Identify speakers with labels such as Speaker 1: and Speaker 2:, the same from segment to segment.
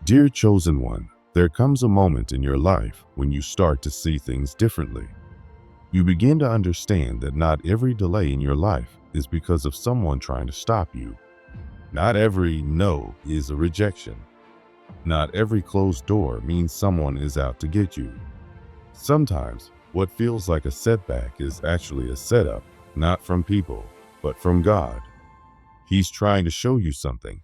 Speaker 1: Dear chosen one, there comes a moment in your life when you start to see things differently. You begin to understand that not every delay in your life is because of someone trying to stop you. Not every no is a rejection. Not every closed door means someone is out to get you. Sometimes, what feels like a setback is actually a setup, not from people, but from God. He's trying to show you something.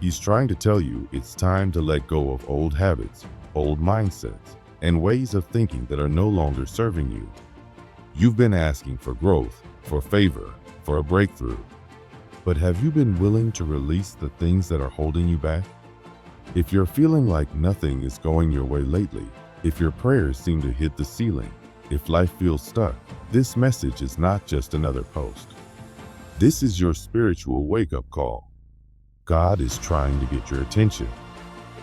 Speaker 1: He's trying to tell you it's time to let go of old habits, old mindsets, and ways of thinking that are no longer serving you. You've been asking for growth, for favor, for a breakthrough. But have you been willing to release the things that are holding you back? If you're feeling like nothing is going your way lately, if your prayers seem to hit the ceiling, if life feels stuck, this message is not just another post. This is your spiritual wake-up call. God is trying to get your attention.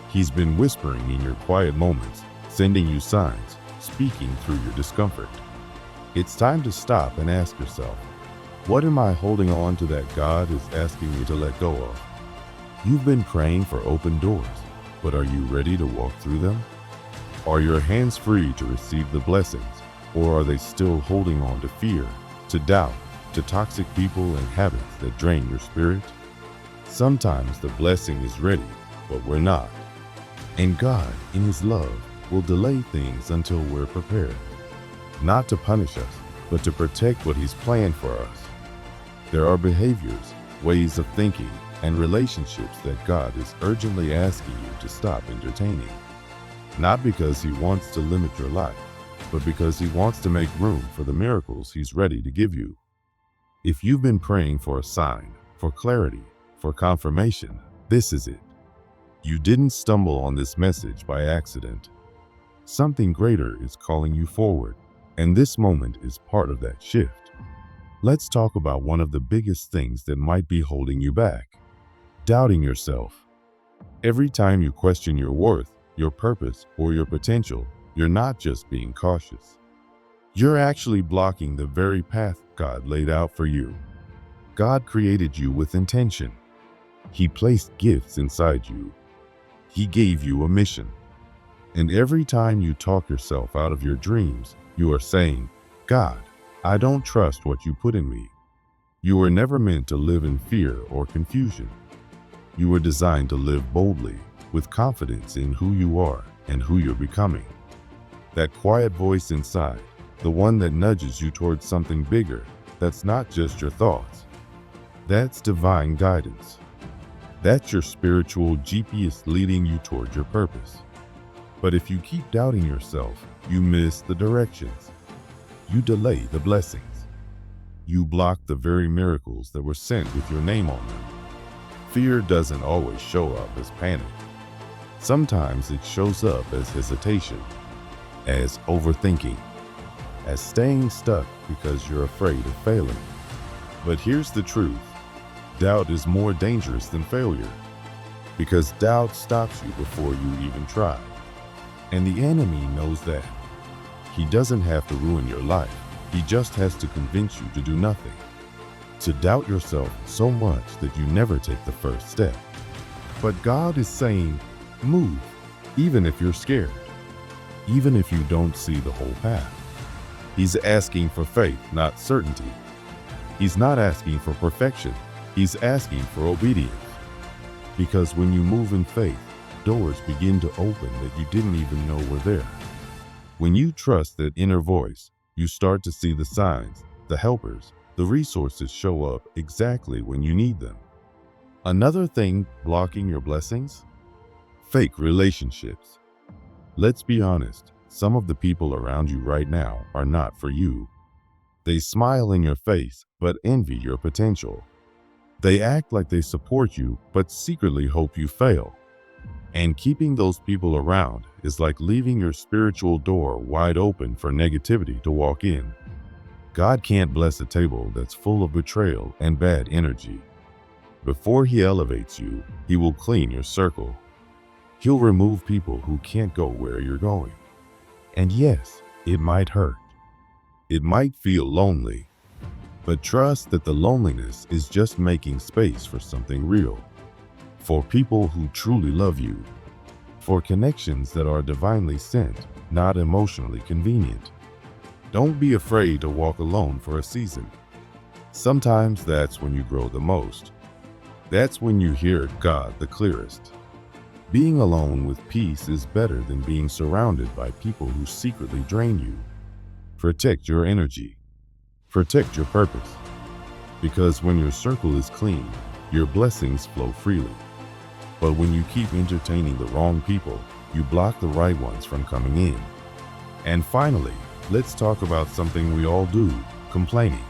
Speaker 1: He's been whispering in your quiet moments, sending you signs, speaking through your discomfort. It's time to stop and ask yourself, what am I holding on to that God is asking me to let go of? You've been praying for open doors, but are you ready to walk through them? Are your hands free to receive the blessings, or are they still holding on to fear, to doubt, to toxic people and habits that drain your spirit? Sometimes the blessing is ready, but we're not. And God, in His love, will delay things until we're prepared. Not to punish us, but to protect what He's planned for us. There are behaviors, ways of thinking, and relationships that God is urgently asking you to stop entertaining. Not because He wants to limit your life, but because He wants to make room for the miracles He's ready to give you. If you've been praying for a sign, for clarity, for confirmation, this is it. You didn't stumble on this message by accident. Something greater is calling you forward, and this moment is part of that shift. Let's talk about one of the biggest things that might be holding you back: doubting yourself. Every time you question your worth, your purpose, or your potential, you're not just being cautious. You're actually blocking the very path God laid out for you. God created you with intention. He placed gifts inside you. He gave you a mission. And every time you talk yourself out of your dreams, you are saying, God, I don't trust what you put in me. You were never meant to live in fear or confusion. You were designed to live boldly, with confidence in who you are and who you're becoming. That quiet voice inside, the one that nudges you towards something bigger, that's not just your thoughts. That's divine guidance. That's your spiritual GPS leading you toward your purpose. But if you keep doubting yourself, you miss the directions. You delay the blessings. You block the very miracles that were sent with your name on them. Fear doesn't always show up as panic. Sometimes it shows up as hesitation, as overthinking, as staying stuck because you're afraid of failing. But here's the truth. Doubt is more dangerous than failure, because doubt stops you before you even try. And the enemy knows that. He doesn't have to ruin your life. He just has to convince you to do nothing, to doubt yourself so much that you never take the first step. But God is saying, move, even if you're scared, even if you don't see the whole path. He's asking for faith, not certainty. He's not asking for perfection. He's asking for obedience. Because when you move in faith, doors begin to open that you didn't even know were there. When you trust that inner voice, you start to see the signs, the helpers, the resources show up exactly when you need them. Another thing blocking your blessings? Fake relationships. Let's be honest, some of the people around you right now are not for you. They smile in your face, but envy your potential. They act like they support you, but secretly hope you fail. And keeping those people around is like leaving your spiritual door wide open for negativity to walk in. God can't bless a table that's full of betrayal and bad energy. Before He elevates you, He will clean your circle. He'll remove people who can't go where you're going. And yes, it might hurt. It might feel lonely. But trust that the loneliness is just making space for something real, for people who truly love you. for connections that are divinely sent, not emotionally convenient. Don't be afraid to walk alone for a season. Sometimes that's when you grow the most. That's when you hear God the clearest. Being alone with peace is better than being surrounded by people who secretly drain you. Protect your energy. Protect your purpose. Because when your circle is clean, your blessings flow freely. But when you keep entertaining the wrong people, you block the right ones from coming in. And finally, let's talk about something we all do, complaining.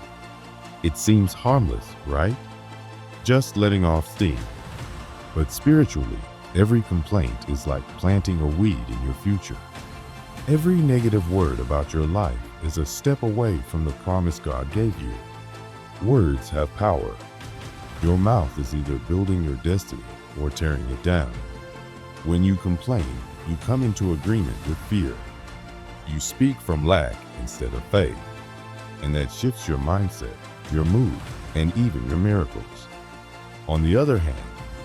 Speaker 1: It seems harmless, right? Just letting off steam. But spiritually, every complaint is like planting a weed in your future. Every negative word about your life is a step away from the promise God gave you. Words have power. Your mouth is either building your destiny or tearing it down. When you complain, you come into agreement with fear. You speak from lack instead of faith. And that shifts your mindset, your mood, and even your miracles. On the other hand,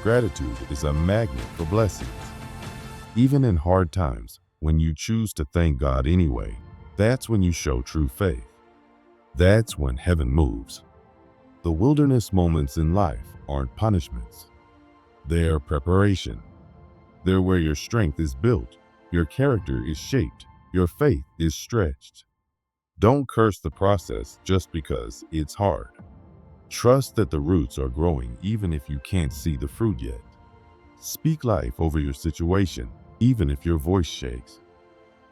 Speaker 1: gratitude is a magnet for blessings. Even in hard times, when you choose to thank God anyway, that's when you show true faith. That's when heaven moves. The wilderness moments in life aren't punishments. They're preparation. They're where your strength is built, your character is shaped, your faith is stretched. Don't curse the process just because it's hard. Trust that the roots are growing even if you can't see the fruit yet. Speak life over your situation, even if your voice shakes.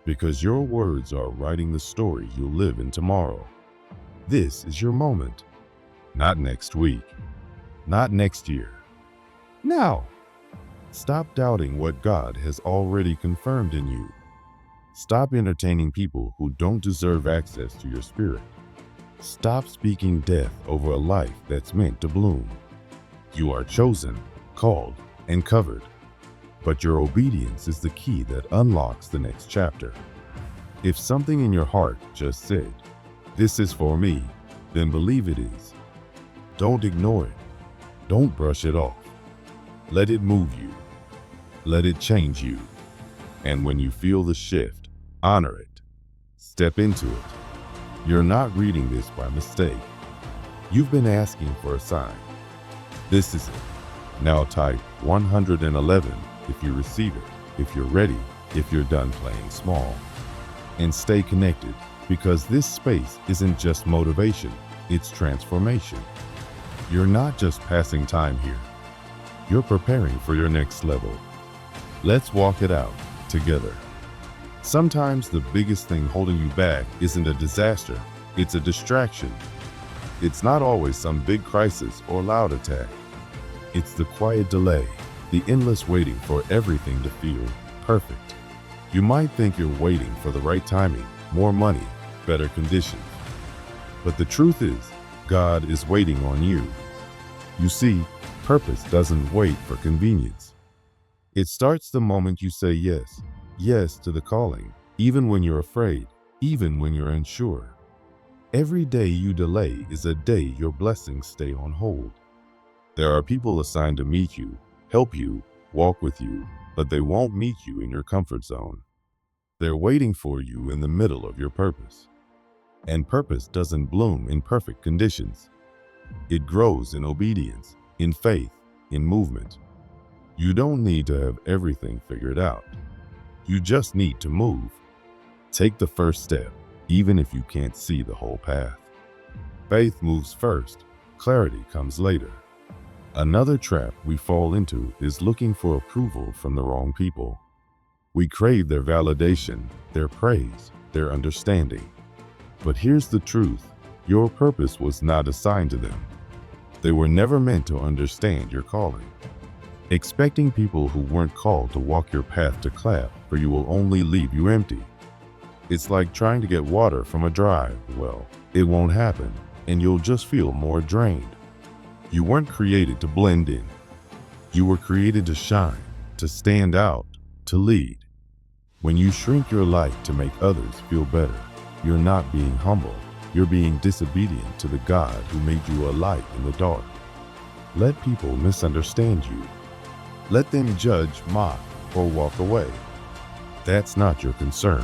Speaker 1: Because your words are writing the story you'll live in tomorrow. This is your moment. Not next week. Not next year. Now. Stop doubting what God has already confirmed in you. Stop entertaining people who don't deserve access to your spirit. Stop speaking death over a life that's meant to bloom. You are chosen, called, and covered. But your obedience is the key that unlocks the next chapter. If something in your heart just said, "This is for me," then believe it is. Don't ignore it. Don't brush it off. Let it move you. Let it change you. And when you feel the shift, honor it. Step into it. You're not reading this by mistake. You've been asking for a sign. This is it. Now type 111 if you receive it, if you're ready, if you're done playing small. And stay connected, because this space isn't just motivation, it's transformation. You're not just passing time here. You're preparing for your next level. Let's walk it out together. Sometimes the biggest thing holding you back isn't a disaster, it's a distraction. It's not always some big crisis or loud attack. It's the quiet delay, the endless waiting for everything to feel perfect. You might think you're waiting for the right timing, more money, better conditions. But the truth is, God is waiting on you. You see, purpose doesn't wait for convenience. It starts the moment you say yes, yes to the calling, even when you're afraid, even when you're unsure. Every day you delay is a day your blessings stay on hold. There are people assigned to meet you, help you, walk with you, but they won't meet you in your comfort zone. They're waiting for you in the middle of your purpose. And purpose doesn't bloom in perfect conditions. It grows in obedience, in faith, in movement. You don't need to have everything figured out. You just need to move. Take the first step, even if you can't see the whole path. Faith moves first, clarity comes later. Another trap we fall into is looking for approval from the wrong people. We crave their validation, their praise, their understanding. But here's the truth, your purpose was not assigned to them. They were never meant to understand your calling. Expecting people who weren't called to walk your path to clap for you will only leave you empty. It's like trying to get water from a dry well. It won't happen, and you'll just feel more drained. You weren't created to blend in. You were created to shine, to stand out, to lead. When you shrink your light to make others feel better, you're not being humble. You're being disobedient to the God who made you a light in the dark. Let people misunderstand you. Let them judge, mock, or walk away. That's not your concern.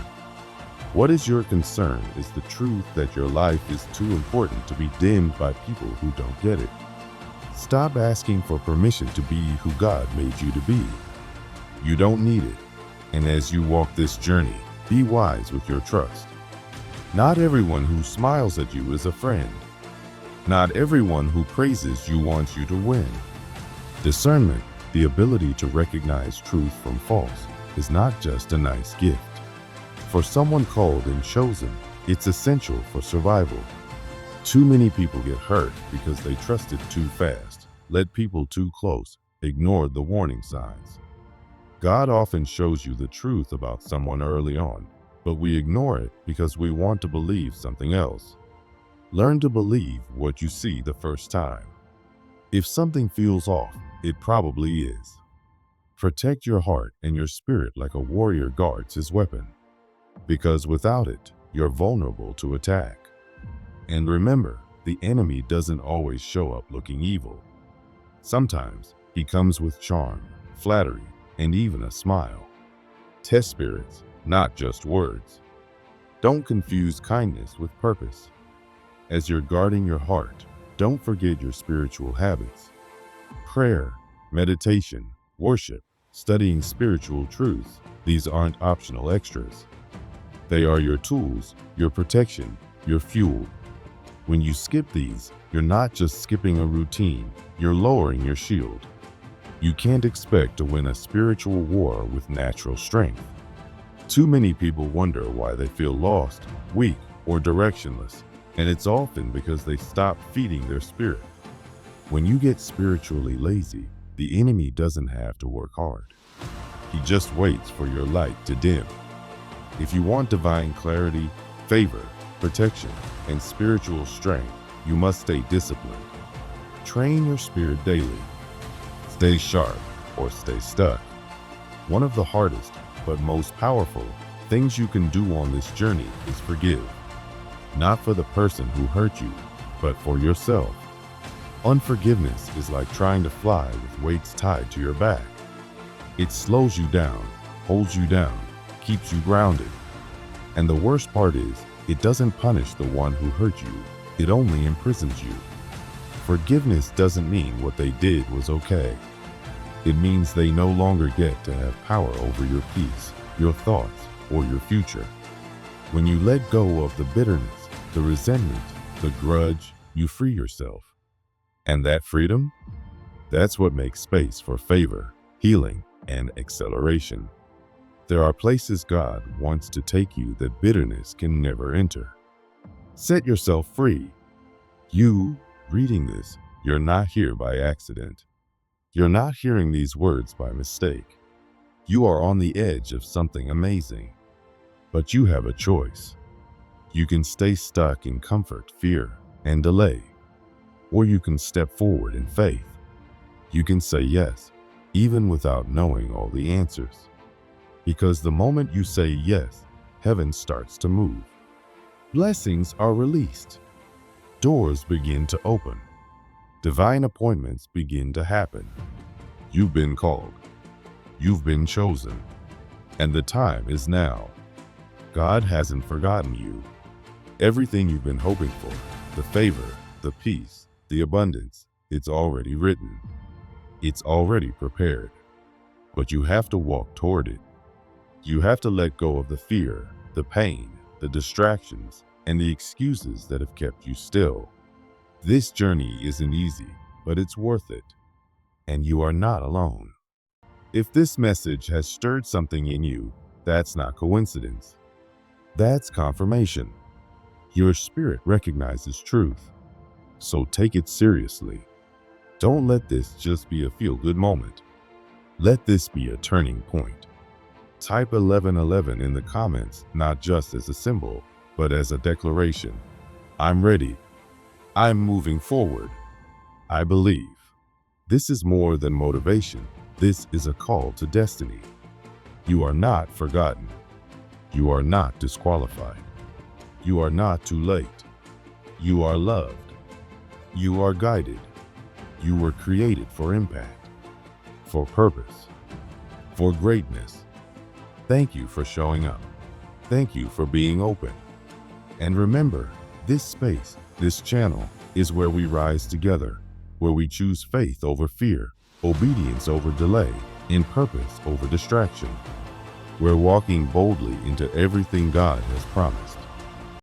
Speaker 1: What is your concern is the truth that your life is too important to be dimmed by people who don't get it. Stop asking for permission to be who God made you to be. You don't need it. And as you walk this journey, be wise with your trust. Not everyone who smiles at you is a friend. Not everyone who praises you wants you to win. Discernment, the ability to recognize truth from false, is not just a nice gift. For someone called and chosen, it's essential for survival. Too many people get hurt because they trusted too fast, led people too close, ignored the warning signs. God often shows you the truth about someone early on, but we ignore it because we want to believe something else. Learn to believe what you see the first time. If something feels off, it probably is. Protect your heart and your spirit like a warrior guards his weapon, because without it, you're vulnerable to attack. And remember, the enemy doesn't always show up looking evil. Sometimes he comes with charm, flattery, and even a smile. Test spirits, not just words. Don't confuse kindness with purpose. As you're guarding your heart, don't forget your spiritual habits. Prayer, meditation, worship, studying spiritual truths, these aren't optional extras. They are your tools, your protection, your fuel. When you skip these, you're not just skipping a routine, you're lowering your shield. You can't expect to win a spiritual war with natural strength. Too many people wonder why they feel lost, weak, or directionless, and it's often because they stop feeding their spirit. When you get spiritually lazy, the enemy doesn't have to work hard. He just waits for your light to dim. If you want divine clarity, favor, protection, and spiritual strength, you must stay disciplined. Train your spirit daily. Stay sharp or stay stuck. One of the hardest but most powerful things you can do on this journey is forgive. Not for the person who hurt you, but for yourself. Unforgiveness is like trying to fly with weights tied to your back. It slows you down, holds you down, keeps you grounded. And the worst part is, it doesn't punish the one who hurt you, it only imprisons you. Forgiveness doesn't mean what they did was okay. It means they no longer get to have power over your peace, your thoughts, or your future. When you let go of the bitterness, the resentment, the grudge, you free yourself. And that freedom? That's what makes space for favor, healing, and acceleration. There are places God wants to take you that bitterness can never enter. Set yourself free. You, reading this, you're not here by accident. You're not hearing these words by mistake. You are on the edge of something amazing. But you have a choice. You can stay stuck in comfort, fear, and delay. Or you can step forward in faith. You can say yes, even without knowing all the answers. Because the moment you say yes, heaven starts to move. Blessings are released. Doors begin to open. Divine appointments begin to happen. You've been called. You've been chosen. And the time is now. God hasn't forgotten you. Everything you've been hoping for, the favor, the peace, the abundance, it's already written. It's already prepared. But you have to walk toward it. You have to let go of the fear, the pain, the distractions, and the excuses that have kept you still. This journey isn't easy, but it's worth it. And you are not alone. If this message has stirred something in you, that's not coincidence. That's confirmation. Your spirit recognizes truth. So take it seriously. Don't let this just be a feel-good moment. Let this be a turning point. Type 1111 in the comments, not just as a symbol, but as a declaration. I'm ready. I'm moving forward. I believe. This is more than motivation. This is a call to destiny. You are not forgotten. You are not disqualified. You are not too late. You are loved. You are guided. You were created for impact, for purpose, for greatness. Thank you for showing up. Thank you for being open. And remember, this space, this channel, is where we rise together, where we choose faith over fear, obedience over delay, and purpose over distraction. We're walking boldly into everything God has promised.